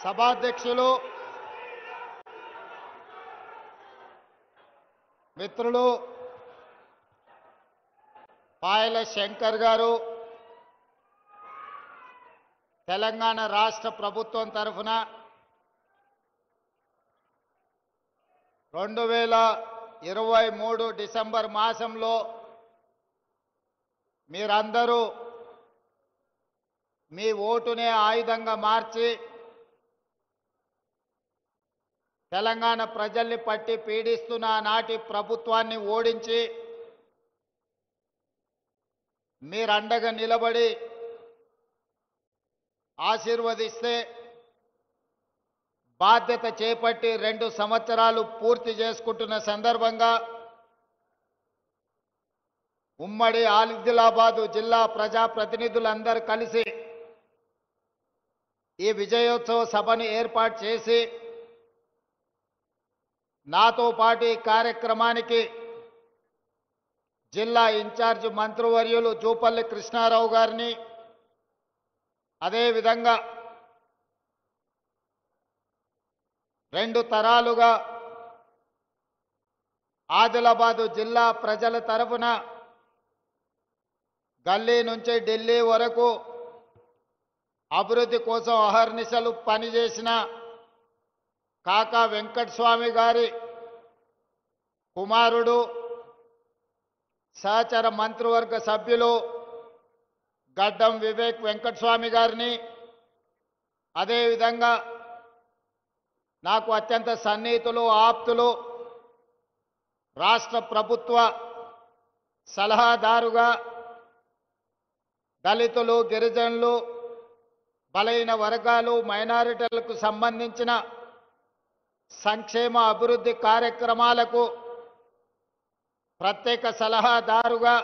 సభాధ్యక్షులు మిత్రులు పాయల శంకర్ గారు తెలంగాణ రాష్ట్ర ప్రభుత్వం తరఫున 2023 డిసెంబర్ మాసంలో మీరందరూ మీ ఓటునే ఆయుధంగా మార్చి తెలంగాణ ప్రజల్ని పట్టి పీడిస్తున్న నాటి ప్రభుత్వాన్ని ఓడించి మీరండగా నిలబడి ఆశీర్వదిస్తే బాధ్యత చేపట్టి 2 సంవత్సరాలు పూర్తి చేసుకుంటున్న సందర్భంగా ఉమ్మడి ఆదిలాబాదు జిల్లా ప్రజాప్రతినిధులందరూ కలిసి ఈ విజయోత్సవ సభను ఏర్పాటు చేసి నాతో పాటు ఈ కార్యక్రమానికి జిల్లా ఇన్ఛార్జ్ మంత్రివర్యులు జూపల్లి కృష్ణారావు గారిని, అదేవిధంగా 2 తరాలుగా ఆదిలాబాదు జిల్లా ప్రజల తరఫున గల్లీ నుంచి ఢిల్లీ వరకు అభివృద్ధి కోసం అహర్నిశలు పనిచేసిన కాకా వెంకటస్వామి గారి కుమారుడు సహచర మంత్రివర్గ సభ్యులు గడ్డం వివేక్ వెంకటస్వామి గారిని, అదేవిధంగా నాకు అత్యంత సన్నిహితులు ఆప్తులు రాష్ట్ర ప్రభుత్వ సలహాదారుగా దళితులు, గిరిజనులు, బలైన వర్గాలు, మైనారిటీలకు సంబంధించిన సంక్షేమ అభివృద్ధి కార్యక్రమాలకు ప్రత్యేక సలహాదారుగా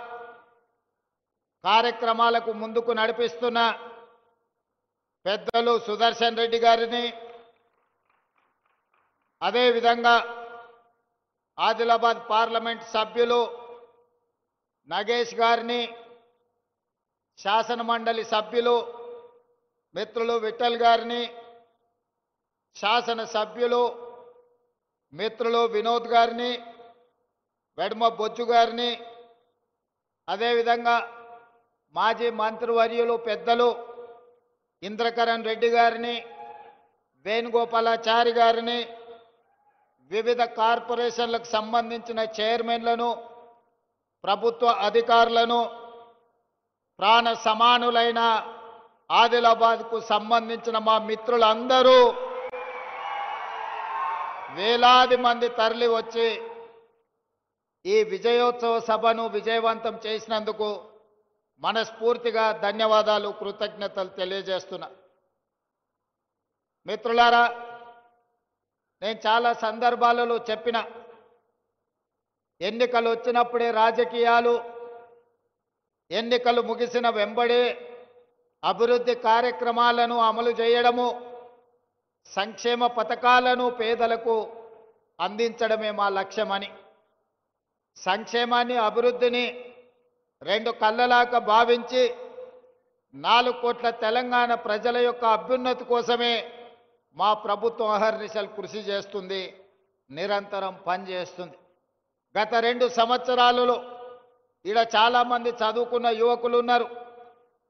కార్యక్రమాలకు ముందుకు నడిపిస్తున్న పెద్దలు సుదర్శన్ రెడ్డి గారిని, అదేవిధంగా ఆదిలాబాద్ పార్లమెంట్ సభ్యులు నగేష్ గారిని, శాసన మండలి సభ్యులు మిత్రులు విఠల్ గారిని, శాసన సభ్యులు మిత్రులు వినోద్ గారిని, వెడమ బొజ్జు గారిని, అదేవిధంగా మాజీ మంత్రివర్యులు పెద్దలు ఇంద్రకరణ్ రెడ్డి గారిని, వేణుగోపాలాచారి గారిని, వివిధ కార్పొరేషన్లకు సంబంధించిన చైర్మన్లను, ప్రభుత్వ అధికారులను, ప్రాణ సమానులైన ఆదిలాబాద్కు సంబంధించిన మా మిత్రులందరూ వేలాది మంది తరలి వచ్చి ఈ విజయోత్సవ సభను విజయవంతం చేసినందుకు మనస్ఫూర్తిగా ధన్యవాదాలు, కృతజ్ఞతలు తెలియజేస్తున్నా. మిత్రులారా, నేను చాలా సందర్భాలలో చెప్పిన ఎన్నికలు వచ్చినప్పుడే రాజకీయాలు, ఎన్నికలు ముగిసిన వెంబడే అభివృద్ధి కార్యక్రమాలను అమలు చేయడము, సంక్షేమ పథకాలను పేదలకు అందించడమే మా లక్ష్యమని, సంక్షేమాన్ని అభివృద్ధిని 2 కళ్ళలాగా భావించి 4 కోట్ల తెలంగాణ ప్రజల యొక్క అభ్యున్నతి కోసమే మా ప్రభుత్వం అహర్నిశలు కృషి చేస్తుంది, నిరంతరం పనిచేస్తుంది. గత 2 సంవత్సరాలలో ఈడ చాలామంది చదువుకున్న యువకులు ఉన్నారు,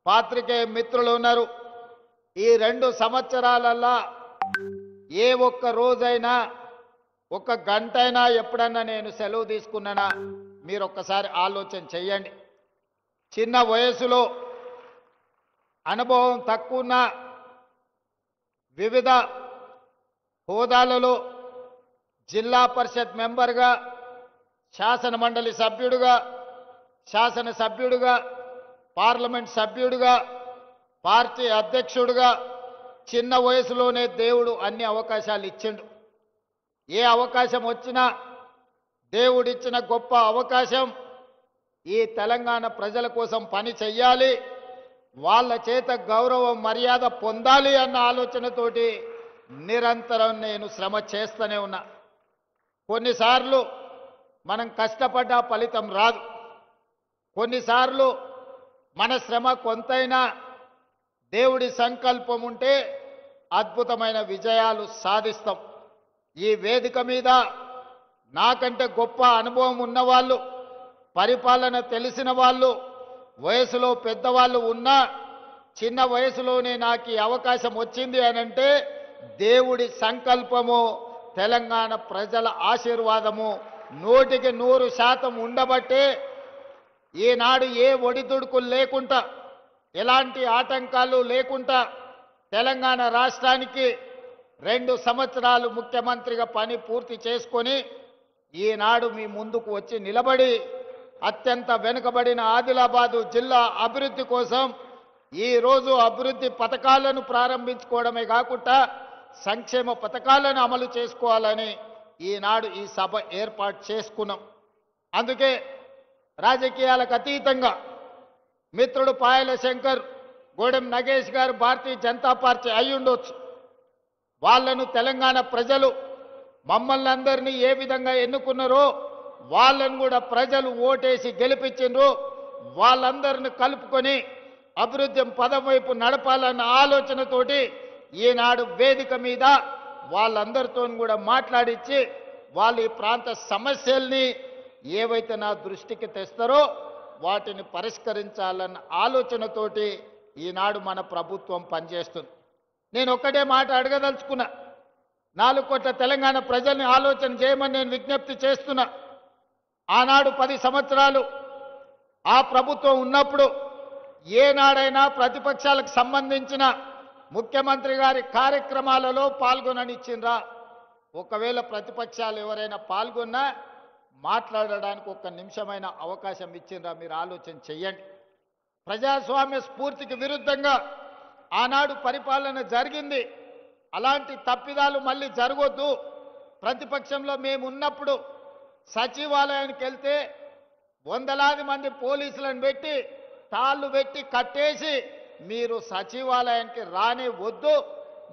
పాత్రికేయ మిత్రులు ఉన్నారు. ఈ 2 సంవత్సరాలల్లా ఏ ఒక్క రోజైనా, 1 గంటైనా ఎప్పుడన్నా నేను సెలవు తీసుకున్నానా మీరు ఒక్కసారి ఆలోచన చెయ్యండి. చిన్న వయసులో అనుభవం తక్కువ ఉన్న వివిధ హోదాలలో జిల్లా పరిషత్ మెంబర్గా, శాసన మండలి సభ్యుడిగా, శాసన సభ్యుడిగా, పార్లమెంట్ సభ్యుడిగా, పార్టీ అధ్యక్షుడిగా చిన్న వయసులోనే దేవుడు అన్ని అవకాశాలు ఇచ్చిండు. ఏ అవకాశం వచ్చినా దేవుడిచ్చిన గొప్ప అవకాశం ఈ తెలంగాణ ప్రజల కోసం పని చెయ్యాలి, వాళ్ళ చేత గౌరవం మర్యాద పొందాలి అన్న ఆలోచనతోటి నిరంతరం నేను శ్రమ చేస్తూనే ఉన్నా. కొన్నిసార్లు మనం కష్టపడ్డ ఫలితం రాదు, కొన్నిసార్లు మన శ్రమ కొంతైనా దేవుడి సంకల్పం ఉంటే అద్భుతమైన విజయాలు సాధిస్తాం. ఈ వేదిక మీద నాకంటే గొప్ప అనుభవం ఉన్నవాళ్ళు, పరిపాలన తెలిసిన వాళ్ళు, వయసులో పెద్దవాళ్ళు ఉన్నా చిన్న వయసులోనే నాకు ఈ అవకాశం వచ్చింది అనంటే దేవుడి సంకల్పము, తెలంగాణ ప్రజల ఆశీర్వాదము 100% ఉండబట్టే ఈనాడు ఏ ఒడిదుడుకులు లేకుండా, ఎలాంటి ఆటంకాలు లేకుండా తెలంగాణ రాష్ట్రానికి 2 సంవత్సరాలు ముఖ్యమంత్రిగా పని పూర్తి చేసుకొని ఈనాడు మీ ముందుకు వచ్చి నిలబడి అత్యంత వెనుకబడిన ఆదిలాబాదు జిల్లా అభివృద్ధి కోసం ఈరోజు అభివృద్ధి పథకాలను ప్రారంభించుకోవడమే కాకుండా సంక్షేమ పథకాలను అమలు చేసుకోవాలని ఈనాడు ఈ సభ ఏర్పాటు చేసుకున్నాం. అందుకే రాజకీయాలకు అతీతంగా మిత్రుడు పాయల శంకర్, గోడెం నగేష్ గారు భారతీయ జనతా పార్టీ అయి ఉండొచ్చు. వాళ్ళను తెలంగాణ ప్రజలు మమ్మల్ని అందరినీ ఏ విధంగా ఎన్నుకున్నారో వాళ్ళను కూడా ప్రజలు ఓటేసి గెలిపించిండ్రు. వాళ్ళందరిని కలుపుకొని అభివృద్ధి పదం వైపు నడపాలన్న ఆలోచనతోటి ఈనాడు వేదిక మీద వాళ్ళందరితో కూడా మాట్లాడించి వాళ్ళ ఈ ప్రాంత సమస్యల్ని ఏవైతే నా దృష్టికి తెస్తారో వాటిని పరిష్కరించాలన్న ఆలోచనతోటి ఈనాడు మన ప్రభుత్వం పనిచేస్తుంది. నేను ఒక్కటే మాట అడగదలుచుకున్నా. 4 కోట్ల తెలంగాణ ప్రజల్ని ఆలోచన చేయమని నేను విజ్ఞప్తి చేస్తున్నా. ఆనాడు 10 సంవత్సరాలు ఆ ప్రభుత్వం ఉన్నప్పుడు ఏనాడైనా ప్రతిపక్షాలకు సంబంధించిన ముఖ్యమంత్రి గారి కార్యక్రమాలలో పాల్గొననిచ్చిండ్రా? ఒకవేళ ప్రతిపక్షాలు ఎవరైనా పాల్గొన్నా మాట్లాడడానికి 1 నిమిషమైన అవకాశం ఇచ్చిండ్రా? మీరు ఆలోచన చెయ్యండి. ప్రజాస్వామ్య స్ఫూర్తికి విరుద్ధంగా ఆనాడు పరిపాలన జరిగింది. అలాంటి తప్పిదాలు మళ్ళీ జరగొద్దు. ప్రతిపక్షంలో మేము ఉన్నప్పుడు సచివాలయానికి వెళ్తే వందలాది మంది పోలీసులను పెట్టి తాళ్ళు పెట్టి కట్టేసి మీరు సచివాలయానికి రానే వద్దు,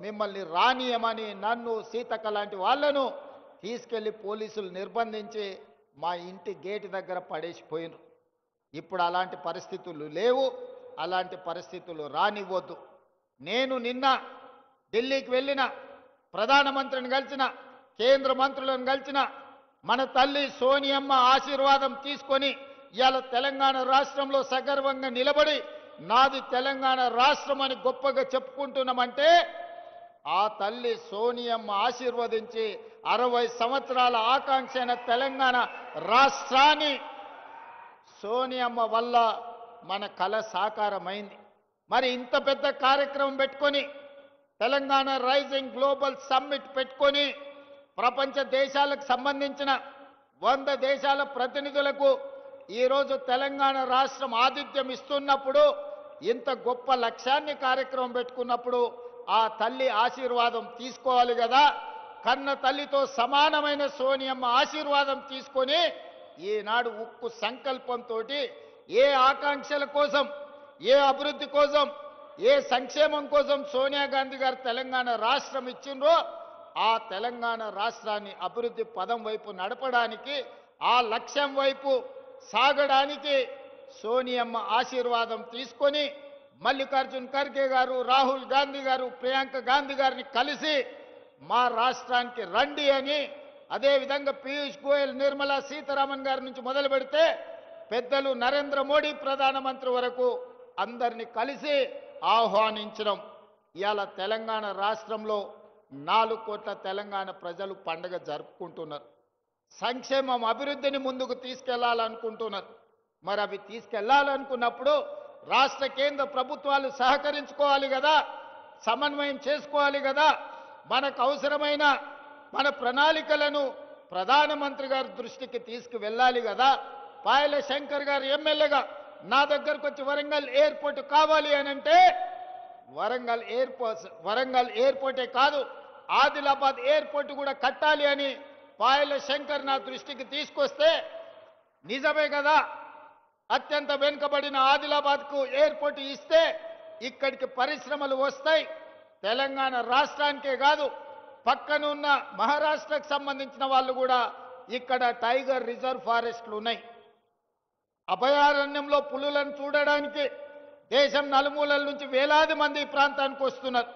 మిమ్మల్ని రానియమని నన్ను, సీతక్క లాంటి వాళ్ళను తీసుకెళ్లి పోలీసులు నిర్బంధించి మా ఇంటి గేటు దగ్గర పడేసిపోయినారు. ఇప్పుడు అలాంటి పరిస్థితులు లేవు, అలాంటి పరిస్థితులు రానివ్వద్దు. నేను నిన్న ఢిల్లీకి వెళ్ళిన, ప్రధానమంత్రిని కలిసిన, కేంద్ర మంత్రులను కలిసిన, మన తల్లి సోనియమ్మ ఆశీర్వాదం తీసుకొని ఇవాళ తెలంగాణ రాష్ట్రంలో సగర్వంగా నిలబడి నాది తెలంగాణ రాష్ట్రం అని గొప్పగా చెప్పుకుంటున్నామంటే ఆ తల్లి సోనియమ్మ ఆశీర్వదించి 60 సంవత్సరాల ఆకాంక్ష అయిన తెలంగాణ రాష్ట్రాన్ని సోనియమ్మ వల్ల మన కల సాకారమైంది. మరి ఇంత పెద్ద కార్యక్రమం పెట్టుకొని తెలంగాణ రైజింగ్ గ్లోబల్ సమ్మిట్ పెట్టుకొని ప్రపంచ దేశాలకు సంబంధించిన 100 దేశాల ప్రతినిధులకు ఈరోజు తెలంగాణ రాష్ట్రం ఆతిథ్యం ఇస్తున్నప్పుడు, ఇంత గొప్ప లక్ష్యాన్ని కార్యక్రమం పెట్టుకున్నప్పుడు ఆ తల్లి ఆశీర్వాదం తీసుకోవాలి కదా. కన్న తల్లితో సమానమైన సోనియమ్మ ఆశీర్వాదం తీసుకొని ఈనాడు ఉక్కు సంకల్పంతో ఏ ఆకాంక్షల కోసం, ఏ అభివృద్ధి కోసం, ఏ సంక్షేమం కోసం సోనియా గాంధీ గారు తెలంగాణ రాష్ట్రం ఇచ్చిండ్రో ఆ తెలంగాణ రాష్ట్రాన్ని అభివృద్ధి పదం వైపు నడపడానికి, ఆ లక్ష్యం వైపు సాగడానికి సోనియమ్మ ఆశీర్వాదం తీసుకొని మల్లికార్జున్ ఖర్గే గారు, రాహుల్ గాంధీ గారు, ప్రియాంక గాంధీ గారిని కలిసి మా రాష్ట్రానికి రండి అని, అదేవిధంగా పీయూష్ గోయల్, నిర్మలా సీతారామన్ గారి నుంచి మొదలు పెడితే పెద్దలు నరేంద్ర మోడీ ప్రధానమంత్రి వరకు అందరినీ కలిసి ఆహ్వానించడం. ఇవాళ తెలంగాణ రాష్ట్రంలో 4 కోట్ల తెలంగాణ ప్రజలు పండుగ జరుపుకుంటున్నారు. సంక్షేమం, అభివృద్ధిని ముందుకు తీసుకెళ్లాలనుకుంటున్నారు. మరి అవి తీసుకెళ్లాలనుకున్నప్పుడు రాష్ట్ర కేంద్ర ప్రభుత్వాలు సహకరించుకోవాలి కదా, సమన్వయం చేసుకోవాలి కదా. మనకు అవసరమైన మన ప్రణాళికలను ప్రధానమంత్రి గారి దృష్టికి తీసుకువెళ్ళాలి కదా. పాయల శంకర్ గారు ఎమ్మెల్యేగా నా దగ్గరకు వచ్చి వరంగల్ ఎయిర్పోర్ట్ కావాలి అని అంటే వరంగల్ ఎయిర్పోర్టే కాదు ఆదిలాబాద్ ఎయిర్పోర్ట్ కూడా కట్టాలి అని పాయల శంకర్ నా దృష్టికి తీసుకొస్తే నిజమే కదా. అత్యంత వెనుకబడిన ఆదిలాబాద్కు ఎయిర్పోర్ట్ ఇస్తే ఇక్కడికి పరిశ్రమలు వస్తాయి. తెలంగాణ రాష్ట్రానికే కాదు పక్కనున్న మహారాష్ట్రకు సంబంధించిన వాళ్ళు కూడా ఇక్కడ టైగర్ రిజర్వ్ ఫారెస్ట్లు ఉన్నాయి. అభయారణ్యంలో పులులను చూడడానికి దేశం నలుమూలల నుంచి వేలాది మంది ఈ ప్రాంతానికి వస్తున్నారు.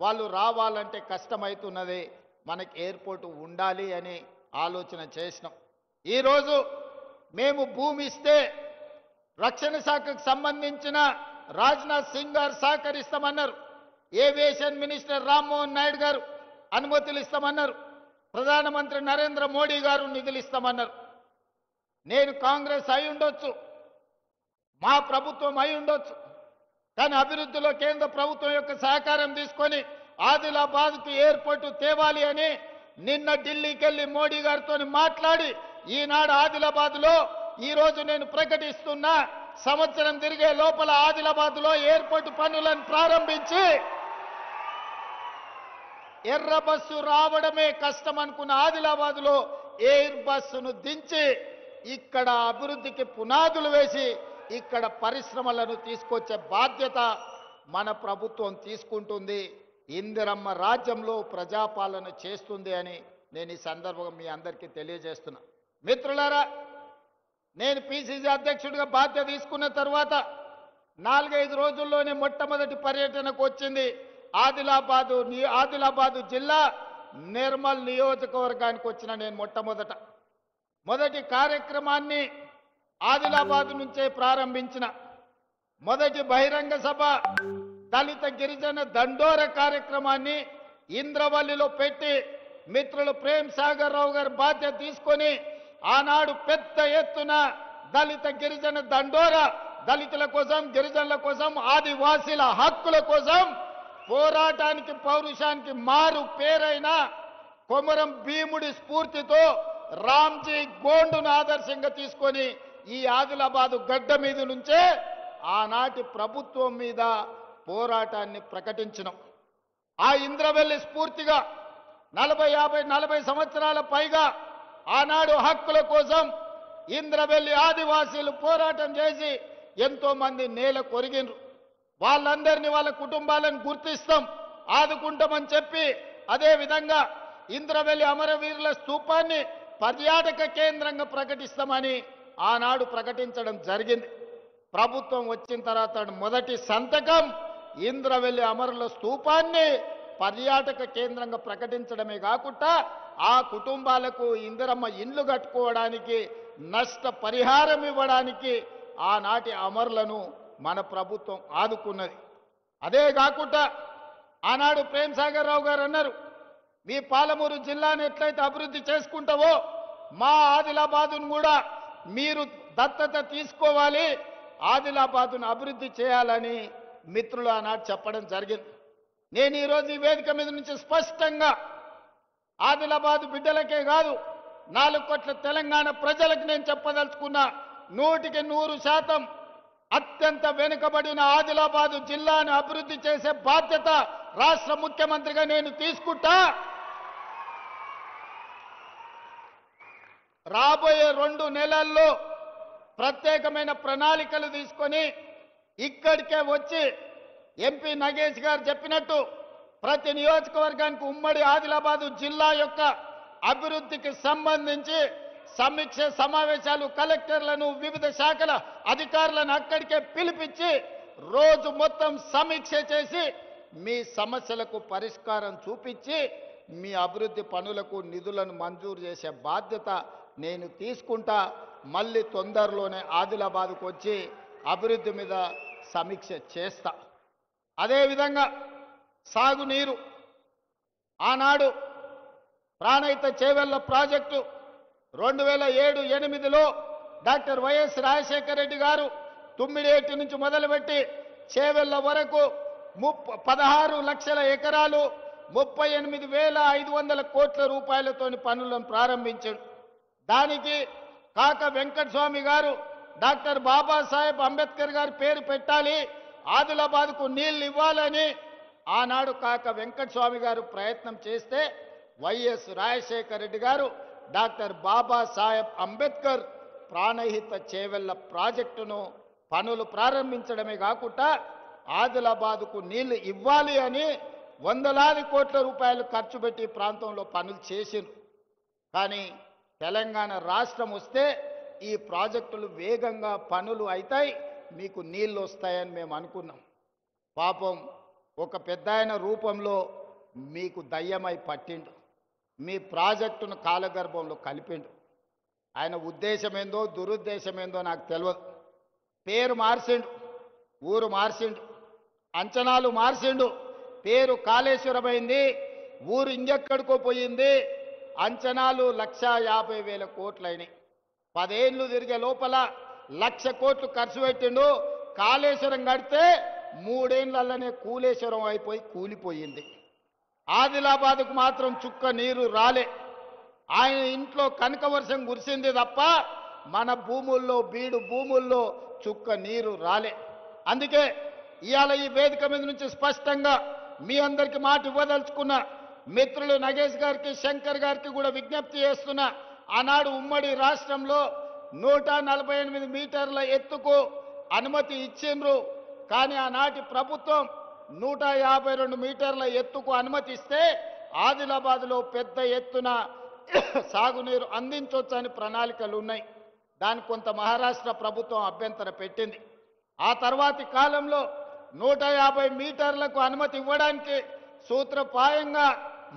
వాళ్ళు రావాలంటే కష్టమవుతున్నది, మనకి ఎయిర్పోర్ట్ ఉండాలి అని ఆలోచన చేసినాం. ఈరోజు మేము భూమి ఇస్తే రక్షణ శాఖకు సంబంధించిన రాజ్నాథ్ సింగ్ గారు సహకరిస్తామన్నారు, ఏవియేషన్ మినిస్టర్ రామ్మోహన్ నాయుడు గారు అనుమతులు ఇస్తామన్నారు, ప్రధానమంత్రి నరేంద్ర మోడీ గారు నిధులు ఇస్తామన్నారు. నేను కాంగ్రెస్ అయి ఉండొచ్చు, మా ప్రభుత్వం అయి ఉండొచ్చు, కానీ అభివృద్ధిలో కేంద్ర ప్రభుత్వం యొక్క సహకారం తీసుకొని ఆదిలాబాద్కు ఎయిర్పోర్టు తేవాలి అని నిన్న ఢిల్లీకి వెళ్ళి మోడీ గారితో మాట్లాడి ఈనాడు ఆదిలాబాద్లో ఈరోజు నేను ప్రకటిస్తున్నా, సంవత్సరం తిరిగే లోపల ఆదిలాబాద్లో ఎయిర్పోర్టు పనులను ప్రారంభించి ఎర్ర బస్సు రావడమే కష్టం అనుకున్న ఆదిలాబాద్లో ఎయిర్ బస్సును దించి ఇక్కడ అభివృద్ధికి పునాదులు వేసి ఇక్కడ పరిశ్రమలను తీసుకొచ్చే బాధ్యత మన ప్రభుత్వం తీసుకుంటుంది. ఇందిరమ్మ రాజ్యంలో ప్రజాపాలన చేస్తుంది అని నేను ఈ సందర్భంగా మీ అందరికీ తెలియజేస్తున్నా. మిత్రులారా, నేను పిసిసి అధ్యక్షుడిగా బాధ్యత తీసుకున్న తర్వాత 4-5 రోజుల్లోనే మొట్టమొదటి పర్యటనకు వచ్చింది ఆదిలాబాదు జిల్లా నిర్మల్ నియోజకవర్గానికి వచ్చిన నేను మొదటి కార్యక్రమాన్ని ఆదిలాబాద్ నుంచే ప్రారంభించిన. మొదటి బహిరంగ సభ దళిత గిరిజన దండోర కార్యక్రమాన్ని ఇంద్రవల్లిలో పెట్టి మిత్రులు ప్రేమ్ సాగర్ రావు గారు బాధ్యత తీసుకొని ఆనాడు పెద్ద ఎత్తున దళిత గిరిజన దండోర, దళితుల కోసం, గిరిజనుల కోసం, ఆదివాసీల హక్కుల కోసం పోరాటానికి పౌరుషానికి మారు పేరైన కొమరం భీముడి స్ఫూర్తితో రామ్జీ గోండును ఆదర్శంగా తీసుకొని ఈ ఆదిలాబాదు గడ్డ మీద నుంచే ఆనాటి ప్రభుత్వం మీద పోరాటాన్ని ప్రకటించినాం. ఆ ఇంద్రవెల్లి స్ఫూర్తిగా 40 సంవత్సరాల పైగా ఆనాడు హక్కుల కోసం ఇంద్రవెల్లి ఆదివాసీలు పోరాటం చేసి ఎంతో మంది నేల కొరిగినరు. వాళ్ళందరినీ, వాళ్ళ కుటుంబాలను గుర్తిస్తాం, ఆదుకుంటామని చెప్పి అదే విధంగా ఇంద్రవెల్లి అమరవీరుల స్తూపాన్ని పర్యాటక కేంద్రంగా ప్రకటిస్తామని ఆనాడు ప్రకటించడం జరిగింది. ప్రభుత్వం వచ్చిన తర్వాత మొదటి సంతకం ఇంద్రవెల్లి అమరుల స్తూపాన్ని పర్యాటక కేంద్రంగా ప్రకటించడమే కాకుండా ఆ కుటుంబాలకు ఇందిరమ్మ ఇండ్లు కట్టుకోవడానికి, నష్ట పరిహారం ఇవ్వడానికి ఆనాటి అమరులను మన ప్రభుత్వం ఆదుకున్నది. అదే కాకుండా ఆనాడు ప్రేమ్ సాగర్ రావు గారు అన్నారు, మీ పాలమూరు జిల్లాను ఎట్లయితే అభివృద్ధి చేసుకుంటావో మా ఆదిలాబాదును కూడా మీరు దత్తత తీసుకోవాలి, ఆదిలాబాదును అభివృద్ధి చేయాలని మిత్రులు ఆనాడు చెప్పడం జరిగింది. నేను ఈరోజు ఈ వేదిక మీద నుంచి స్పష్టంగా ఆదిలాబాదు బిడ్డలకే కాదు 4 కోట్ల తెలంగాణ ప్రజలకు నేను చెప్పదలుచుకున్నా, 100% అత్యంత వెనుకబడిన ఆదిలాబాదు జిల్లాను అభివృద్ధి చేసే బాధ్యత రాష్ట్ర ముఖ్యమంత్రిగా నేను తీసుకుంటా. రాబోయే 2 నెలల్లో ప్రత్యేకమైన ప్రణాళికలు తీసుకొని ఇక్కడికే వచ్చి ఎంపీ నగేష్ గారు చెప్పినట్టు ప్రతి నియోజకవర్గానికి ఉమ్మడి ఆదిలాబాదు జిల్లా యొక్క అభివృద్ధికి సంబంధించి సమీక్ష సమావేశాలు, కలెక్టర్లను, వివిధ శాఖల అధికారులను అక్కడికే పిలిపించి రోజు మొత్తం సమీక్ష చేసి మీ సమస్యలకు పరిష్కారం చూపించి మీ అభివృద్ధి పనులకు నిధులను మంజూరు చేసే బాధ్యత నేను తీసుకుంటా. మళ్ళీ తొందరలోనే ఆదిలాబాద్కు వచ్చి అభివృద్ధి మీద సమీక్ష చేస్తా. అదేవిధంగా సాగునీరు, ఆనాడు ప్రాణహిత చేవెళ్ల ప్రాజెక్టు 2007-8లో డాక్టర్ వైఎస్ రాజశేఖర రెడ్డి గారు తుమ్మిడేటి నుంచి మొదలుపెట్టి చేవెళ్ల వరకు 16 లక్షల ఎకరాలు 38,500 కోట్ల రూపాయలతో పనులను ప్రారంభించాడు. దానికి కాక వెంకటస్వామి గారు డాక్టర్ బాబాసాహెబ్ అంబేద్కర్ గారి పేరు పెట్టాలి, ఆదిలాబాద్కు నీళ్లు ఇవ్వాలని ఆనాడు కాక వెంకటస్వామి గారు ప్రయత్నం చేస్తే వైఎస్ రాజశేఖర రెడ్డి గారు డాక్టర్ బాబాసాహెబ్ అంబేద్కర్ ప్రాణహిత చేవెళ్ల ప్రాజెక్టును పనులు ప్రారంభించడమే కాకుండా ఆదిలాబాద్కు నీళ్లు ఇవ్వాలి అని వందలాది కోట్ల రూపాయలు ఖర్చు పెట్టి ప్రాంతంలో పనులు చేసిండ్రు. కానీ తెలంగాణ రాష్ట్రం వస్తే ఈ ప్రాజెక్టులు వేగంగా పనులు అవుతాయి, మీకు నీళ్లు వస్తాయని మేము అనుకున్నాం. పాపం ఒక పెద్దాయన రూపంలో మీకు దయ్యమై పట్టిండు, మీ ప్రాజెక్టును కాలగర్భంలో కలిపిండు. ఆయన ఉద్దేశమేందో దురుద్దేశమేందో నాకు తెలియదు. పేరు మార్చిండు, ఊరు మార్చిండు, అంచనాలు మార్చిండు. పేరు కాళేశ్వరమైంది, ఊరు ఇంకెక్కడికో పోయింది. అంచనాలు 1,50,000 కోట్లయినాయి. 10 ఏళ్ళు తిరిగే లోపల 1,00,000 కోట్లు ఖర్చు పెట్టిండు. కాళేశ్వరం కడితే 3 ఏళ్లలోనే కూలేశ్వరం అయిపోయి కూలిపోయింది. ఆదిలాబాద్కు మాత్రం చుక్క నీరు రాలే. ఆయన ఇంట్లో కనక వర్షం కురిసింది తప్ప మన భూముల్లో, బీడు భూముల్లో చుక్క నీరు రాలే. అందుకే ఇవాళ ఈ వేదిక మీద నుంచి స్పష్టంగా మీ అందరికి మాట ఇవ్వదలుచుకున్న మిత్రులు నగేష్ గారికి, శంకర్ గారికి కూడా విజ్ఞప్తి చేస్తున్నా. ఆనాడు ఉమ్మడి రాష్ట్రంలో 148 మీటర్ల ఎత్తుకు అనుమతి ఇచ్చిండ్రు. కానీ ఆనాటి ప్రభుత్వం 152 మీటర్ల ఎత్తుకు అనుమతిస్తే ఆదిలాబాద్లో పెద్ద ఎత్తున సాగునీరు అందించవచ్చని ప్రణాళికలు ఉన్నాయి. దానికి కొంత మహారాష్ట్ర ప్రభుత్వం అభ్యంతరం పెట్టింది. ఆ తర్వాతి కాలంలో 150 మీటర్లకు అనుమతి ఇవ్వడానికి సూత్రప్రాయంగా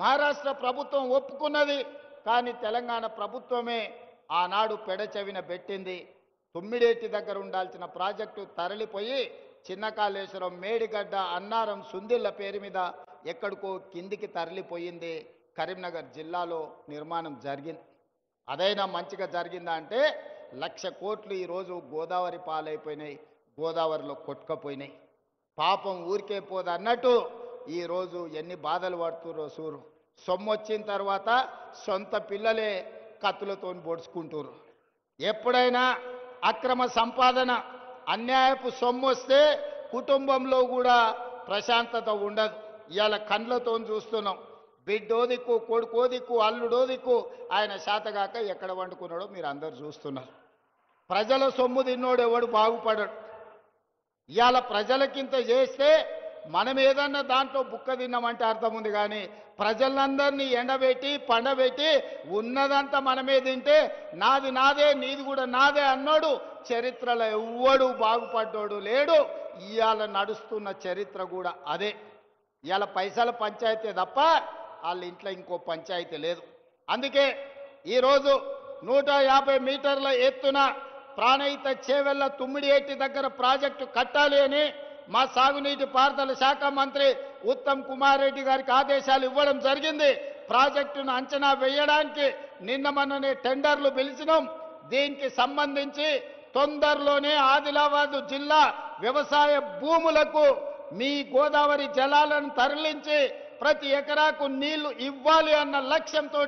మహారాష్ట్ర ప్రభుత్వం ఒప్పుకున్నది. కానీ తెలంగాణ ప్రభుత్వమే ఆనాడు పెడచెవిన పెట్టింది. తుమ్మిడేటి దగ్గర ఉండాల్సిన ప్రాజెక్టు తరలిపోయి చిన్న కాళేశ్వరం, మేడిగడ్డ, అన్నారం, సుందిళ్ల పేరు మీద ఎక్కడికో కిందికి తరలిపోయింది. కరీంనగర్ జిల్లాలో నిర్మాణం జరిగింది. అదైనా మంచిగా జరిగిందా అంటే 1,00,000 కోట్లు ఈరోజు గోదావరి పాలైపోయినాయి, గోదావరిలో కొట్టుకపోయినాయి. పాపం ఊరికే పోదు అన్నట్టు ఈరోజు ఎన్ని బాధలు పడుతుర్రో సూరు. సొమ్ము వచ్చిన తర్వాత సొంత పిల్లలే కత్తులతో పొడుచుకుంటారు. ఎప్పుడైనా అక్రమ సంపాదన, అన్యాయపు సొమ్ము వస్తే కుటుంబంలో కూడా ప్రశాంతత ఉండదు. ఇవాళ కండ్లతో చూస్తున్నాం. బిడ్డో దిక్కు, కొడుకో దిక్కు, అల్లుడో దిక్కు, ఆయన శాతగాక ఎక్కడ వండుకున్నాడో మీరు అందరు చూస్తున్నారు. ప్రజల సొమ్ము తిన్నోడు ఎవడు బాగుపడడు. ఇవాళ ప్రజలకింత చేస్తే మనం ఏదన్నా దాంట్లో బుక్క తిన్నామంటే అర్థం ఉంది. కానీ ప్రజలందరినీ ఎండబెట్టి పండబెట్టి ఉన్నదంతా మనమే తింటే నాది నాదే, నీది కూడా నాదే అన్నోడు చరిత్రలో ఎవ్వడు బాగుపడ్డోడు లేడు. ఇవాళ నడుస్తున్న చరిత్ర కూడా అదే. ఇవాళ పైసల పంచాయతీ తప్ప వాళ్ళ ఇంట్లో ఇంకో పంచాయతీ లేదు. అందుకే ఈరోజు 150 మీటర్ల ఎత్తున ప్రాణహిత చేవెళ్ల తుమ్మిడియేటి దగ్గర ప్రాజెక్టు కట్టాలి అని మా సాగునీటి పారుదల శాఖ మంత్రి ఉత్తమ్ కుమార్ రెడ్డి గారికి ఆదేశాలు ఇవ్వడం జరిగింది. ప్రాజెక్టును అంచనా వేయడానికి నిన్న మొన్ననే టెండర్లు పిలిచినాం. దీనికి సంబంధించి తొందరలోనే ఆదిలాబాద్ జిల్లా వ్యవసాయ భూములకు మీ గోదావరి జలాలను తరలించి ప్రతి ఎకరాకు నీళ్లు ఇవ్వాలి అన్న లక్ష్యంతో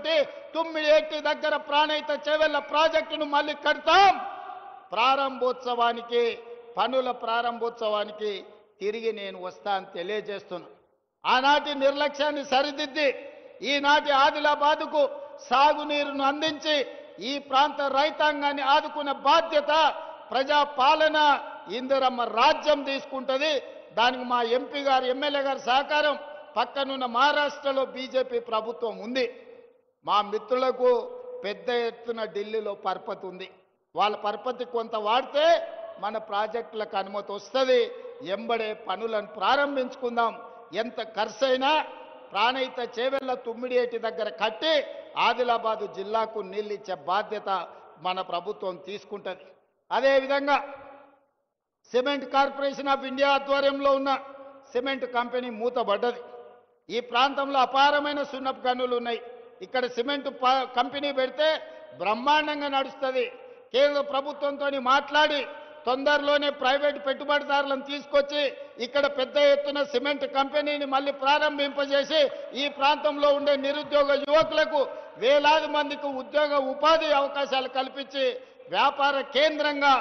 తుమ్మిడియేటి దగ్గర ప్రాణహిత చేవెళ్ల ప్రాజెక్టును మళ్ళీ కడతాం. ప్రారంభోత్సవానికి, పనుల ప్రారంభోత్సవానికి తిరిగి నేను వస్తా అని తెలియజేస్తున్నా. ఆనాటి నిర్లక్ష్యాన్ని సరిదిద్ది ఈనాటి ఆదిలాబాదుకు సాగునీరును అందించి ఈ ప్రాంత రైతాంగాన్ని ఆదుకునే బాధ్యత ప్రజాపాలన ఇందిరమ్మ రాజ్యం తీసుకుంటుంది. దానికి మా ఎంపీ గారు, ఎమ్మెల్యే గారి సహకారం, పక్కనున్న మహారాష్ట్రలో బీజేపీ ప్రభుత్వం ఉంది. మా మిత్రులకు పెద్ద ఎత్తున ఢిల్లీలో పరపతి ఉంది. వాళ్ళ పరపతి కొంత వాడితే మన ప్రాజెక్టులకు అనుమతి వస్తుంది. ఎంబడే పనులను ప్రారంభించుకుందాం. ఎంత ఖర్చైనా ప్రాణహిత చేవెళ్ల తుమ్మిడియేటి దగ్గర కట్టి ఆదిలాబాదు జిల్లాకు నీళ్ళు ఇచ్చే బాధ్యత మన ప్రభుత్వం తీసుకుంటుంది. అదేవిధంగా సిమెంట్ కార్పొరేషన్ ఆఫ్ ఇండియా ఆధ్వర్యంలో ఉన్న సిమెంట్ కంపెనీ మూతబడ్డది. ఈ ప్రాంతంలో అపారమైన సున్నపు గనులు ఉన్నాయి. ఇక్కడ సిమెంట్ కంపెనీ పెడితే బ్రహ్మాండంగా నడుస్తుంది. కేంద్ర ప్రభుత్వంతో మాట్లాడి తొందరలోనే ప్రైవేట్ పెట్టుబడిదారులను తీసుకొచ్చి ఇక్కడ పెద్ద ఎత్తున సిమెంట్ కంపెనీని మళ్ళీ ప్రారంభింపజేసి ఈ ప్రాంతంలో ఉండే నిరుద్యోగ యువకులకు వేలాది మందికి ఉద్యోగ ఉపాధి అవకాశాలు కల్పించి వ్యాపార కేంద్రంగా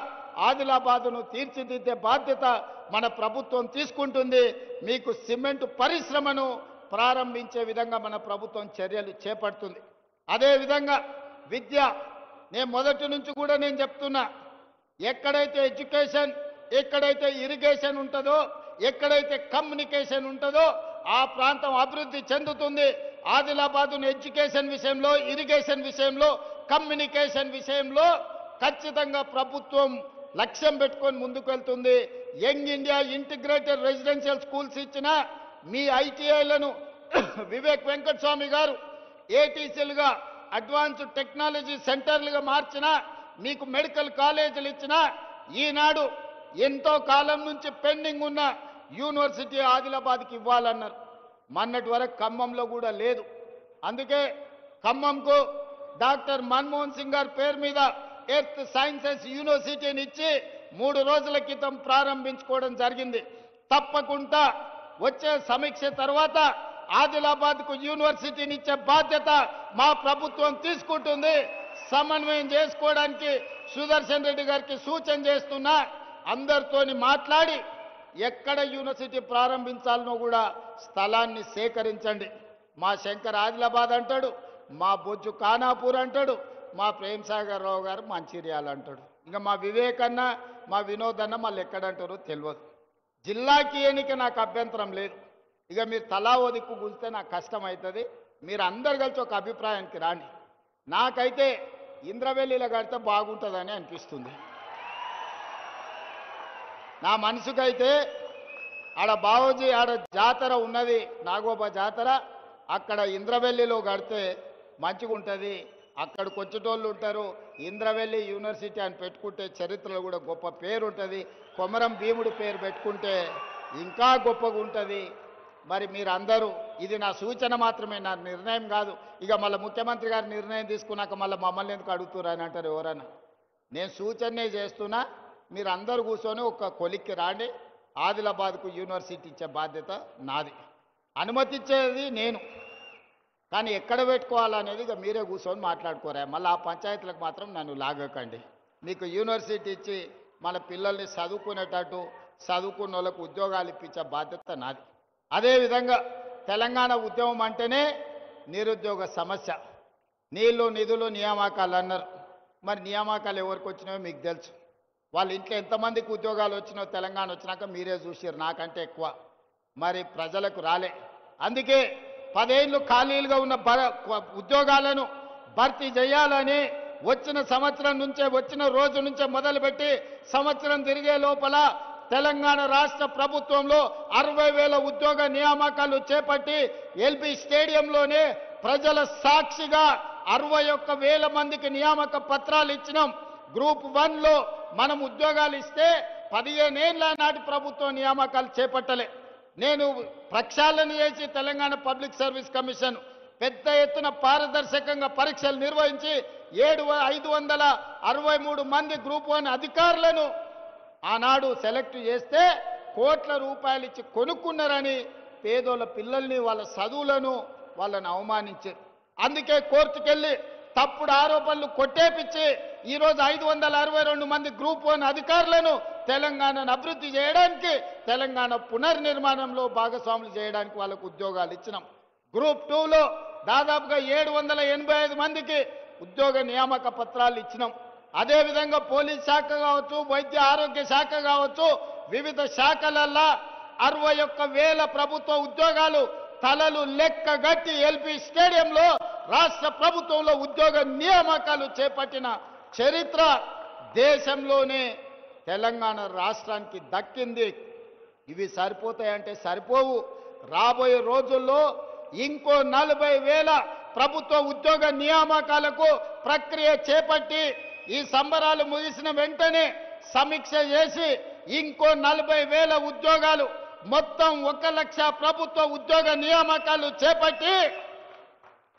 ఆదిలాబాదును తీర్చిదిద్దే బాధ్యత మన ప్రభుత్వం తీసుకుంటుంది. మీకు సిమెంట్ పరిశ్రమను ప్రారంభించే విధంగా మన ప్రభుత్వం చర్యలు చేపడుతుంది. అదేవిధంగా విద్య, నేను మొదటి నుంచి కూడా నేను చెప్తున్నా, ఎక్కడైతే ఎడ్యుకేషన్, ఎక్కడైతే ఇరిగేషన్ ఉంటుందో, ఎక్కడైతే కమ్యూనికేషన్ ఉంటుందో ఆ ప్రాంతం అభివృద్ధి చెందుతుంది. ఆదిలాబాదును ఎడ్యుకేషన్ విషయంలో, ఇరిగేషన్ విషయంలో, కమ్యూనికేషన్ విషయంలో ఖచ్చితంగా ప్రభుత్వం లక్ష్యం పెట్టుకొని ముందుకు వెళ్తుంది. Young India integrated residential schools ఇచ్చిన మీ ఐటీఐలను వివేక్ వెంకటస్వామి గారు ఏటీసీలుగా అడ్వాన్స్డ్ టెక్నాలజీ సెంటర్లుగా మార్చినా, మీకు మెడికల్ కాలేజీలు ఇచ్చినా, ఈనాడు ఎంతో కాలం నుంచి పెండింగ్ ఉన్న యూనివర్సిటీ ఆదిలాబాద్కి ఇవ్వాలన్నారు. మొన్నటి వరకు ఖమ్మంలో కూడా లేదు. అందుకే ఖమ్మంకు డాక్టర్ మన్మోహన్ సింగ్ గారి పేరు మీద ఎర్త్ సైన్సెస్ యూనివర్సిటీని ఇచ్చి 3 రోజుల క్రితం ప్రారంభించుకోవడం జరిగింది. తప్పకుండా వచ్చే సమీక్ష తర్వాత ఆదిలాబాద్కు యూనివర్సిటీని ఇచ్చే బాధ్యత మా ప్రభుత్వం తీసుకుంటుంది. సమన్వయం చేసుకోవడానికి సుదర్శన్ రెడ్డి గారికి సూచన చేస్తున్నా. అందరితోని మాట్లాడి ఎక్కడ యూనివర్సిటీ ప్రారంభించాలనో కూడా స్థలాన్ని సేకరించండి. మా శంకర్ ఆదిలాబాద్ అంటాడు, మా బొజ్జు ఖానాపూర్ అంటాడు, మా ప్రేమ్ సాగర్ రావు గారు మంచిర్యాల అంటాడు. ఇంకా మా వివేకన్న, మా వినోద్ అన్న మళ్ళీ ఎక్కడంటారో తెలియదు. జిల్లాకి ఎన్నిక నాకు అభ్యంతరం లేదు. ఇక మీరు తలా ఓ దిక్కు కూలితే నాకు కష్టం అవుతుంది. మీరు అందరు కలిసి ఒక అభిప్రాయానికి రాండి. నాకైతే ఇంద్రవెల్లిలో కడితే బాగుంటుందని అనిపిస్తుంది. నా మనసుకైతే ఆడ బావోజీ ఆడ జాతర ఉన్నది, నాగోబా జాతర, అక్కడ ఇంద్రవెల్లిలో కడితే మంచిగా ఉంటుంది. అక్కడికి వచ్చేటోళ్ళు ఉంటారు. ఇంద్రవెల్లి యూనివర్సిటీ అని పెట్టుకుంటే చరిత్రలో కూడా గొప్ప పేరు ఉంటుంది. కొమరం భీముడు పేరు పెట్టుకుంటే ఇంకా గొప్పగా ఉంటుంది. మరి మీరందరూ, ఇది నా సూచన మాత్రమే, నా నిర్ణయం కాదు. ఇక మళ్ళీ ముఖ్యమంత్రి గారు నిర్ణయం తీసుకున్నాక మళ్ళీ మమ్మల్ని ఎందుకు అడుగుతున్నారు అని అంటారు ఎవరన్నా. నేను సూచనే చేస్తున్నా. మీరు అందరూ కూర్చొని ఒక కొలిక్కి రాండి. ఆదిలాబాద్కు యూనివర్సిటీ ఇచ్చే బాధ్యత నాది. అనుమతించేది నేను, కానీ ఎక్కడ పెట్టుకోవాలనేది ఇక మీరే కూర్చొని మాట్లాడుకోరా. మళ్ళీ ఆ పంచాయతీలకు మాత్రం నన్ను లాగకండి. మీకు యూనివర్సిటీ ఇచ్చి మన పిల్లల్ని చదువుకునేటట్టు, చదువుకున్న వాళ్ళకు ఉద్యోగాలు ఇప్పించే బాధ్యత నాది. అదేవిధంగా తెలంగాణ ఉద్యమం అంటేనే నిరుద్యోగ సమస్య. నీళ్లు నిధులు నియామకాలు అన్నారు. మరి నియామకాలు ఎవరికి వచ్చినాయో మీకు తెలుసు. వాళ్ళ ఇంట్లో ఎంతమందికి ఉద్యోగాలు వచ్చినాయో తెలంగాణ వచ్చినాక మీరే చూసారు, నాకంటే ఎక్కువ. మరి ప్రజలకు రాలే. అందుకే 10 ఏళ్ళు ఖాళీలుగా ఉన్న ఉద్యోగాలను భర్తీ చేయాలని వచ్చిన సంవత్సరం నుంచే, వచ్చిన రోజు నుంచే మొదలుపెట్టి సంవత్సరం తిరిగే లోపల తెలంగాణ రాష్ట్ర ప్రభుత్వంలో 60,000 ఉద్యోగ నియామకాలు చేపట్టి ఎల్బీ స్టేడియంలోనే ప్రజల సాక్షిగా 61,000 మందికి నియామక పత్రాలు ఇచ్చినాం. గ్రూప్ 1లో మనం ఉద్యోగాలు ఇస్తే 15 ఏళ్ల నాటి ప్రభుత్వం నియామకాలు చేపట్టలే. నేను ప్రక్షాళన చేసి తెలంగాణ పబ్లిక్ సర్వీస్ కమిషన్ పెద్ద ఎత్తున పారదర్శకంగా పరీక్షలు నిర్వహించి 563 మంది గ్రూప్ 1 అధికారులను ఆనాడు సెలెక్ట్ చేస్తే కోట్ల రూపాయలు ఇచ్చి కొనుక్కున్నారని పేదోళ్ళ పిల్లల్ని, వాళ్ళ చదువులను వాళ్ళని అవమానించారు. అందుకే కోర్టుకెళ్ళి తప్పుడు ఆరోపణలు కొట్టేపిచ్చి ఈరోజు 562 మంది గ్రూప్ 1 అధికారులను తెలంగాణను అభివృద్ధి చేయడానికి, తెలంగాణ పునర్నిర్మాణంలో భాగస్వాములు చేయడానికి వాళ్ళకు ఉద్యోగాలు ఇచ్చినాం. గ్రూప్ 2లో దాదాపుగా 785 మందికి ఉద్యోగ నియామక పత్రాలు ఇచ్చినాం. అదేవిధంగా పోలీస్ శాఖ కావచ్చు, వైద్య ఆరోగ్య శాఖ కావచ్చు, వివిధ శాఖలల్లా 61,000 ప్రభుత్వ ఉద్యోగాలు తలలు లెక్కగట్టి ఎల్బీ స్టేడియంలో రాష్ట్ర ప్రభుత్వంలో ఉద్యోగ నియామకాలు చేపట్టిన చరిత్ర దేశంలోనే తెలంగాణ రాష్ట్రానికి దక్కింది. ఇవి సరిపోతాయంటే సరిపోవు. రాబోయే రోజుల్లో ఇంకో 40,000 ప్రభుత్వ ఉద్యోగ నియామకాలకు ప్రక్రియ చేపట్టి ఈ సంబరాలు ముగిసిన వెంటనే సమీక్ష చేసి ఇంకో 40,000 ఉద్యోగాలు, మొత్తం 1 లక్ష ప్రభుత్వ ఉద్యోగ నియామకాలు చేపట్టి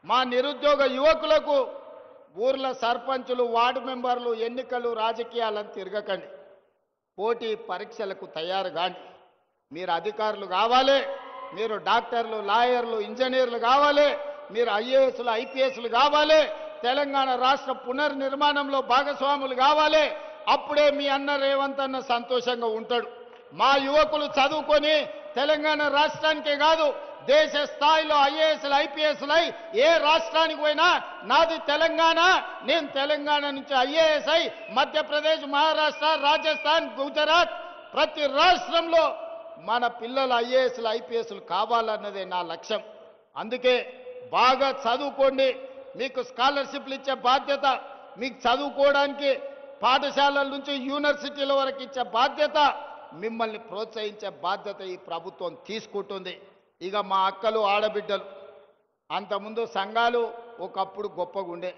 మా నిరుద్యోగ యువకులకు ఊర్ల సర్పంచులు, వార్డు మెంబర్లు, ఎన్నికలు, రాజకీయాలను తిరగకండి. పోటీ పరీక్షలకు తయారు కాండి. మీరు అధికారులు కావాలి, మీరు డాక్టర్లు, లాయర్లు, ఇంజనీర్లు కావాలి, మీరు ఐఏఎస్లు, ఐపీఎస్లు కావాలి, తెలంగాణ రాష్ట్ర పునర్నిర్మాణంలో భాగస్వాములు కావాలి. అప్పుడే మీ అన్న రేవంత్ అన్న సంతోషంగా ఉంటాడు. మా యువకులు చదువుకొని తెలంగాణ రాష్ట్రానికే కాదు దేశ స్థాయిలో ఐఏఎస్లు, ఐపీఎస్లై ఏ రాష్ట్రానికి పోయినా నాది తెలంగాణ, నేను తెలంగాణ నుంచి ఐఏఎస్ అయి మధ్యప్రదేశ్, మహారాష్ట్ర, రాజస్థాన్, గుజరాత్ ప్రతి రాష్ట్రంలో మన పిల్లలు ఐఏఎస్లు, ఐపీఎస్లు కావాలన్నదే నా లక్ష్యం. అందుకే బాగా చదువుకోండి. మీకు స్కాలర్షిప్లు ఇచ్చే బాధ్యత, మీకు చదువుకోవడానికి పాఠశాలల నుంచి యూనివర్సిటీల వరకు ఇచ్చే బాధ్యత, మిమ్మల్ని ప్రోత్సహించే బాధ్యత ఈ ప్రభుత్వం తీసుకుంటుంది. ఇక మా అక్కలు ఆడబిడ్డలు అంతకుముందు సంఘాలు ఒకప్పుడు గొప్పగా ఉండే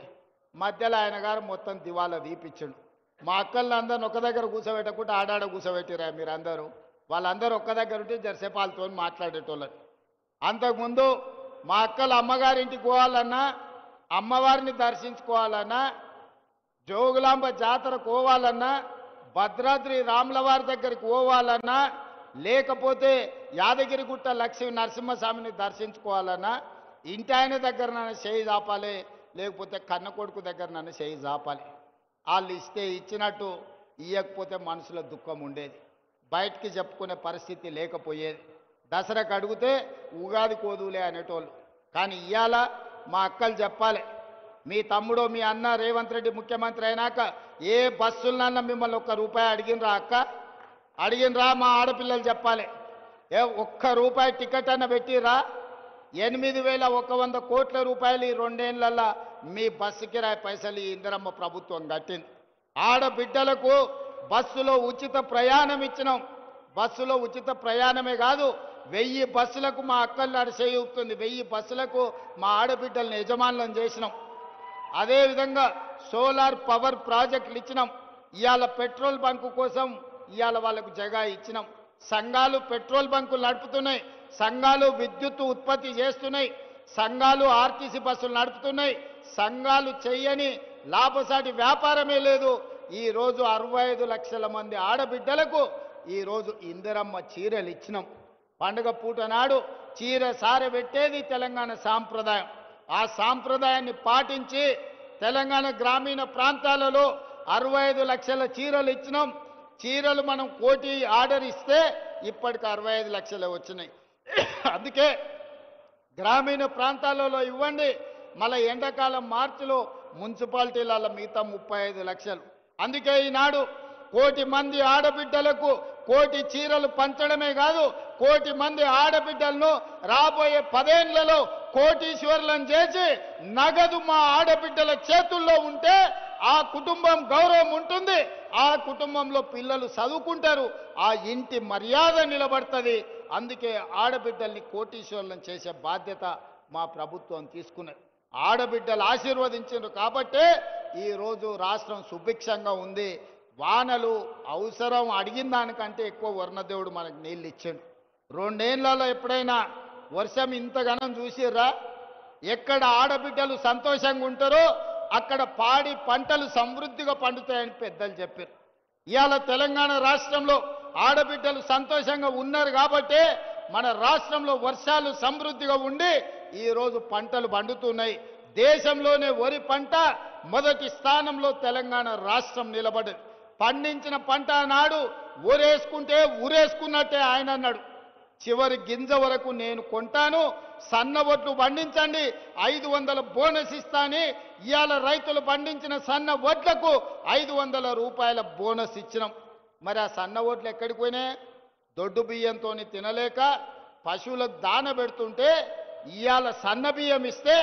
మధ్యలో ఆయన గారు మొత్తం దివాలా తీపిచ్చాడు మా అక్కల్ని అందరిని ఒక దగ్గర కూర్చోబెట్టకుండా ఆడాడ కూర్చోబెట్టిరా మీరందరూ వాళ్ళందరూ ఒక్క దగ్గర ఉంటే జరసేపు వాళ్ళతో మాట్లాడేటోళ్ళని అంతకుముందు మా అక్కలు అమ్మగారింటికి పోవాలన్నా అమ్మవారిని దర్శించుకోవాలన్నా జోగులాంబ జాతర పోవాలన్నా భద్రాద్రి రాములవారి దగ్గరికి పోవాలన్నా లేకపోతే యాదగిరిగుట్ట లక్ష్మీ నరసింహస్వామిని దర్శించుకోవాలన్నా ఇంటి ఆయన దగ్గర నన్ను చేయి చాపాలి లేకపోతే కన్న కొడుకు దగ్గర నన్ను చేయి చాపాలి వాళ్ళు ఇస్తే ఇచ్చినట్టు ఇవ్వకపోతే మనసులో దుఃఖం ఉండేది బయటికి చెప్పుకునే పరిస్థితి లేకపోయేది దసరాకు అడిగితే ఉగాది కోదులే అనేటోళ్ళు కానీ ఇవాళ మా అక్కలు చెప్పాలి మీ తమ్ముడో మీ అన్న రేవంత్ రెడ్డి ముఖ్యమంత్రి అయినాక ఏ బస్సులనన్నా మిమ్మల్ని ₹1 అడిగినరా అక్క అడిగినరా మా ఆడపిల్లలు చెప్పాలి ₹1 టికెట్ అన్న పెట్టిరా 8,100 కోట్ల రూపాయలు ఈ 2 ఏళ్లలో మీ బస్సు కిరాయి పైసలు ఈ ఇందిరమ్మ ప్రభుత్వం కట్టింది ఆడబిడ్డలకు బస్సులో ఉచిత ప్రయాణం ఇచ్చినాం బస్సులో ఉచిత ప్రయాణమే కాదు 1000 బస్సులకు మా అక్కలు అడిసేయుతుంది 1000 బస్సులకు మా ఆడబిడ్డలను యజమానులను చేసినాం అదేవిధంగా సోలార్ పవర్ ప్రాజెక్టులు ఇచ్చినాం ఇవాళ పెట్రోల్ బంకు కోసం ఇవాళ వాళ్ళకు జగా ఇచ్చినాం సంఘాలు పెట్రోల్ బంకులు నడుపుతున్నాయి సంఘాలు విద్యుత్ ఉత్పత్తి చేస్తున్నాయి సంఘాలు ఆర్టీసీ బస్సులు నడుపుతున్నాయి సంఘాలు చెయ్యని లాభసాటి వ్యాపారమే లేదు ఈరోజు 65 లక్షల మంది ఆడబిడ్డలకు ఈరోజు ఇందిరమ్మ చీరలు ఇచ్చినాం పండుగ పూట నాడు చీర సారె పెట్టేది తెలంగాణ సాంప్రదాయం ఆ సాంప్రదాయాన్ని పాటించి తెలంగాణ గ్రామీణ ప్రాంతాలలో 65 లక్షల చీరలు ఇచ్చినాం చీరలు మనం 1 కోటి ఆర్డర్ ఇస్తే ఇప్పటికి 65 లక్షలే వచ్చినాయి అందుకే గ్రామీణ ప్రాంతాలలో ఇవ్వండి మళ్ళీ ఎండాకాలం మార్చిలో మున్సిపాలిటీల మిగతా 35 లక్షలు అందుకే ఈనాడు 1 కోటి మంది ఆడబిడ్డలకు 1 కోటి చీరలు పంచడమే కాదు 1 కోటి మంది ఆడబిడ్డలను రాబోయే 10 ఏళ్లలో కోటీశ్వరులను చేసి నగదు మా ఆడబిడ్డల చేతుల్లో ఉంటే ఆ కుటుంబం గౌరవం ఉంటుంది ఆ కుటుంబంలో పిల్లలు చదువుకుంటారు ఆ ఇంటి మర్యాద నిలబడుతుంది అందుకే ఆడబిడ్డల్ని కోటీశ్వరులను చేసే బాధ్యత మా ప్రభుత్వం తీసుకున్నది ఆడబిడ్డలు ఆశీర్వదించారు కాబట్టే ఈరోజు రాష్ట్రం సుభిక్షంగా ఉంది వానలు అవసరం అడిగిన దానికంటే ఎక్కువ వర్ణదేవుడు మనకు నీళ్ళు ఇచ్చాడు 2 ఏళ్లలో ఎప్పుడైనా వర్షం ఇంతగానం చూసిర్రా ఎక్కడ ఆడబిడ్డలు సంతోషంగా ఉంటారో అక్కడ పాడి పంటలు సమృద్ధిగా పండుతాయని పెద్దలు చెప్పారు ఇవాళ తెలంగాణ రాష్ట్రంలో ఆడబిడ్డలు సంతోషంగా ఉన్నారు కాబట్టే మన రాష్ట్రంలో వర్షాలు సమృద్ధిగా ఉండి ఈరోజు పంటలు పండుతున్నాయి దేశంలోనే వరి పంట మొదటి స్థానంలో తెలంగాణ రాష్ట్రం నిలబడ్డది పండించిన పంట నాడు ఊరేసుకుంటే ఊరేసుకున్నట్టే ఆయన అన్నాడు చివరి గింజ వరకు నేను కొంటాను సన్న వడ్లు పండించండి 500 బోనస్ ఇస్తాని ఇవాళ రైతులు పండించిన సన్న వడ్లకు ₹500 బోనస్ ఇచ్చినాం మరి ఆ సన్న వడ్లు ఎక్కడికి పోయినాయి దొడ్డు బియ్యంతో తినలేక పశువులకు దాన పెడుతుంటే ఇవాళ సన్న బియ్యం ఇస్తే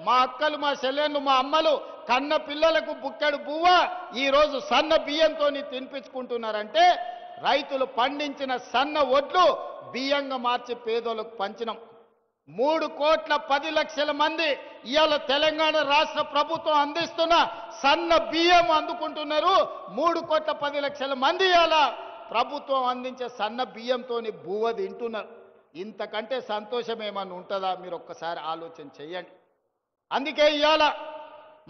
మా అక్కలు మా చెల్లెళ్ళు మా అమ్మలు కన్న పిల్లలకు బుక్కెడు బువ్వ ఈరోజు సన్న బియ్యంతో తినిపించుకుంటున్నారంటే రైతులు పండించిన సన్న వడ్లు బియ్యంగా మార్చి పేదోళ్ళకు పంచినాం 3,10,00,000 మంది ఇవాళ తెలంగాణ రాష్ట్ర ప్రభుత్వం అందిస్తున్న సన్న బియ్యం అందుకుంటున్నారు 3,10,00,000 మంది ఇవాళ ప్రభుత్వం అందించే సన్న బియ్యంతో బువ్వ తింటున్నారు ఇంతకంటే సంతోషం ఏమన్నా ఉంటుందా మీరు ఒక్కసారి ఆలోచన చేయండి అందుకే ఇవాళ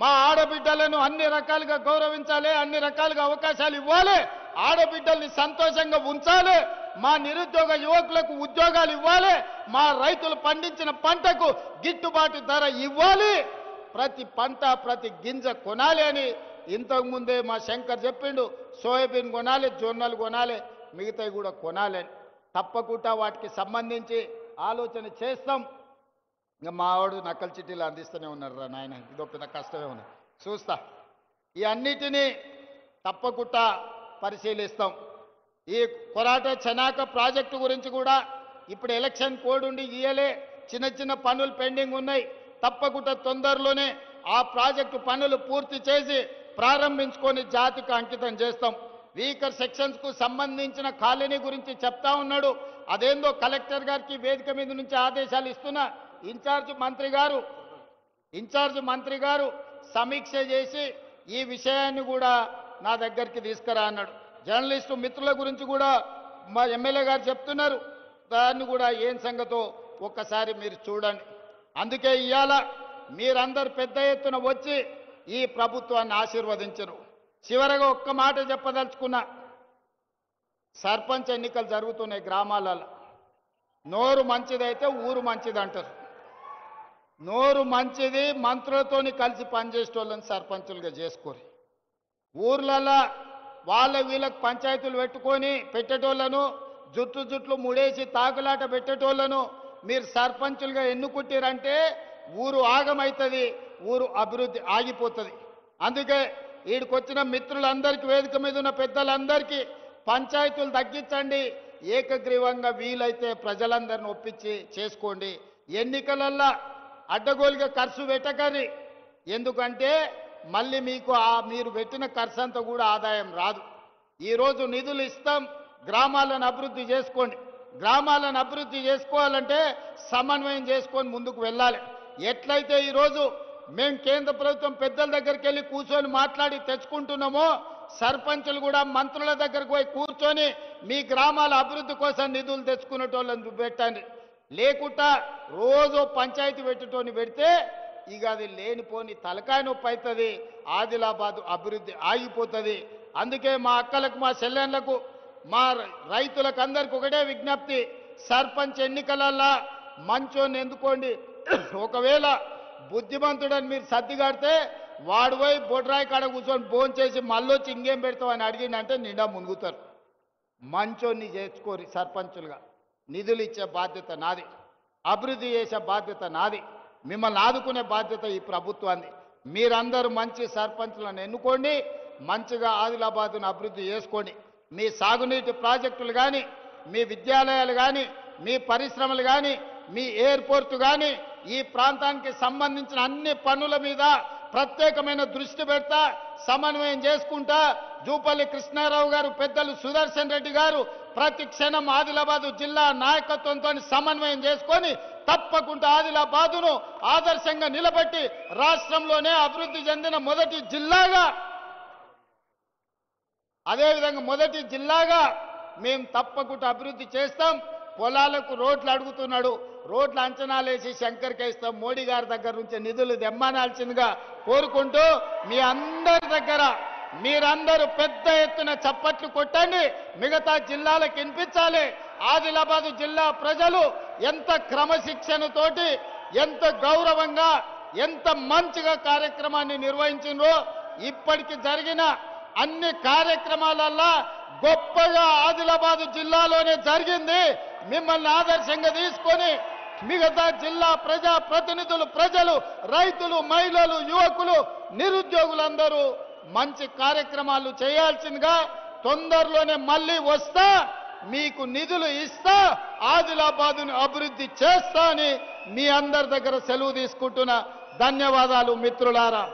మా ఆడబిడ్డలను అన్ని రకాలుగా గౌరవించాలి అన్ని రకాలుగా అవకాశాలు ఇవ్వాలి ఆడబిడ్డల్ని సంతోషంగా ఉంచాలి మా నిరుద్యోగ యువకులకు ఉద్యోగాలు ఇవ్వాలి మా రైతులు పండించిన పంటకు గిట్టుబాటు ధర ఇవ్వాలి ప్రతి పంట ప్రతి గింజ కొనాలి అని ఇంతకుముందే మా శంకర్ చెప్పిండు సోయాబీన్ కొనాలి జొన్నలు కొనాలి మిగతావి కూడా కొనాలి తప్పకుండా వాటికి సంబంధించి ఆలోచన చేస్తాం ఇంకా మావాడు నకల్ చిట్టీలు అందిస్తూనే ఉన్నారు రా నాయన ఇదో పెద్ద కష్టమే ఉంది చూస్తా ఈ అన్నిటినీ తప్పకుండా పరిశీలిస్తాం ఈ కొరాట చెనాక ప్రాజెక్టు గురించి కూడా ఇప్పుడు ఎలక్షన్ కోడ్ ఉండి ఇయ్యలే చిన్న చిన్న పనులు పెండింగ్ ఉన్నాయి తప్పకుండా తొందరలోనే ఆ ప్రాజెక్టు పనులు పూర్తి చేసి ప్రారంభించుకొని జాతికి అంకితం చేస్తాం వీకర్ సెక్షన్స్ కు సంబంధించిన కాలనీ గురించి చెప్తా ఉన్నాడు అదేందో కలెక్టర్ గారికి వేదిక మీద నుంచి ఆదేశాలు ఇస్తున్న ఇన్ఛార్జ్ మంత్రి గారు సమీక్ష చేసి ఈ విషయాన్ని కూడా నా దగ్గరికి తీసుకురా అన్నాడు. జర్నలిస్టు మిత్రుల గురించి కూడా మా ఎమ్మెల్యే గారు చెప్తున్నారు, దాన్ని కూడా ఏం సంగతో ఒక్కసారి మీరు చూడండి. అందుకే ఇవాళ మీరందరూ పెద్ద ఎత్తున వచ్చి ఈ ప్రభుత్వాన్ని ఆశీర్వదించరు. చివరగా ఒక్క మాట చెప్పదలుచుకున్నా, సర్పంచ్ ఎన్నికలు జరుగుతున్నాయి గ్రామాలలో. నోరు మంచిదైతే ఊరు మంచిది అంటారు. నోరు మంచిది మంత్రులతోని కలిసి పనిచేసేటోళ్ళని సర్పంచులుగా చేసుకోరు. ఊర్లలో వాళ్ళ వీళ్ళకి పంచాయతీలు పెట్టేటోళ్ళను జుట్లు ముడేసి తాకులాట పెట్టేటోళ్ళను మీరు సర్పంచులుగా ఎన్నుకుంటారంటే ఊరు ఆగమవుతుంది, ఊరు అభివృద్ధి ఆగిపోతుంది. అందుకే ఈడికొచ్చిన మిత్రులందరికీ, వేదిక మీద ఉన్న పెద్దలందరికీ పంచాయతీలు తగ్గించండి, ఏకగ్రీవంగా వీలైతే ప్రజలందరిని ఒప్పించి చేసుకోండి. ఎన్నికలల్లో అడ్డగోలుగా ఖర్చు పెట్టకరి, ఎందుకంటే మళ్ళీ మీకు మీరు పెట్టిన ఖర్చు అంతా కూడా ఆదాయం రాదు. ఈరోజు నిధులు ఇస్తాం, గ్రామాలను అభివృద్ధి చేసుకోండి. గ్రామాలను అభివృద్ధి చేసుకోవాలంటే సమన్వయం చేసుకొని ముందుకు వెళ్ళాలి. ఎట్లయితే ఈరోజు మేము కేంద్ర ప్రభుత్వం పెద్దల దగ్గరికి వెళ్ళి కూర్చొని మాట్లాడి తెచ్చుకుంటున్నామో, సర్పంచులు కూడా మంత్రుల దగ్గరకు పోయి కూర్చొని మీ గ్రామాల అభివృద్ధి కోసం నిధులు తెచ్చుకునేటోళ్ళని పెట్టండి. లేకుండా రోజు పంచాయతీ పెట్టేటోని పెడితే ఇక అది లేనిపోని తలకాయ నొప్పి అవుతుంది, ఆదిలాబాద్ అభివృద్ధి ఆగిపోతుంది. అందుకే మా అక్కలకు, మా చెల్లెళ్లకు, మా రైతులకు అందరికి ఒకటే విజ్ఞప్తి, సర్పంచ్ ఎన్నికలల్లా మంచోని ఎందుకోండి. ఒకవేళ బుద్ధిమంతుడని మీరు సర్దిగాడితే వాడు పోయి బొడ్రాయి కాడ కూర్చొని ఫోన్ చేసి మళ్ళొచ్చి ఇంకేం పెడతావు అని అడిగిందంటే నిండా మునుగుతారు. మంచోన్ని చేసుకోరి సర్పంచులుగా. నిధులు ఇచ్చే బాధ్యత నాది, అభివృద్ధి చేసే బాధ్యత నాది, మిమ్మల్ని ఆదుకునే బాధ్యత ఈ ప్రభుత్వాన్ని. మీరందరూ మంచి సర్పంచులను ఎన్నుకోండి, మంచిగా ఆదిలాబాదును అభివృద్ధి చేసుకోండి. మీ సాగునీటి ప్రాజెక్టులు కానీ, మీ విద్యాలయాలు కానీ, మీ పరిశ్రమలు కానీ, మీ ఎయిర్పోర్టు కానీ, ఈ ప్రాంతానికి సంబంధించిన అన్ని పనుల మీద ప్రత్యేకమైన దృష్టి పెడతా, సమన్వయం చేసుకుంటా. జూపల్లి కృష్ణారావు గారు, పెద్దలు సుదర్శన్ రెడ్డి గారు ప్రతి క్షణం ఆదిలాబాదు జిల్లా నాయకత్వంతో సమన్వయం చేసుకొని తప్పకుండా ఆదిలాబాదును ఆదర్శంగా నిలబెట్టి రాష్ట్రంలోనే అభివృద్ధి చెందిన మొదటి జిల్లాగా, అదేవిధంగా మొదటి జిల్లాగా మేము తప్పకుండా అభివృద్ధి చేస్తాం. పొలాలకు రోడ్లు అడుగుతున్నాడు, రోడ్లు అంచనాలు వేసి శంకర్కి ఇస్తాం. మోడీ గారి దగ్గర నుంచి నిధులు తెమ్మనాల్సిందిగా కోరుకుంటూ మీ అందరి దగ్గర మీరందరూ పెద్ద ఎత్తున చప్పట్లు కొట్టండి, మిగతా జిల్లాలకు వినిపించాలి. ఆదిలాబాదు జిల్లా ప్రజలు ఎంత క్రమశిక్షణతోటి, ఎంత గౌరవంగా, ఎంత మంచిగా కార్యక్రమాన్ని నిర్వహించిండ్రో, ఇప్పటికి జరిగిన అన్ని కార్యక్రమాలల్లో గొప్పగా ఆదిలాబాదు జిల్లాలోనే జరిగింది. మిమ్మల్ని ఆదర్శంగా తీసుకొని మిగతా జిల్లా ప్రజా ప్రతినిధులు, ప్రజలు, రైతులు, మహిళలు, యువకులు, నిరుద్యోగులందరూ మంచి కార్యక్రమాలు చేయాల్సిందిగా తొందరలోనే మళ్ళీ వస్తా, మీకు నిధులు ఇస్తా, ఆదిలాబాదును అభివృద్ధి చేస్తా అని మీ అందరి దగ్గర సెలవు తీసుకుంటున్నా. ధన్యవాదాలు మిత్రులారా.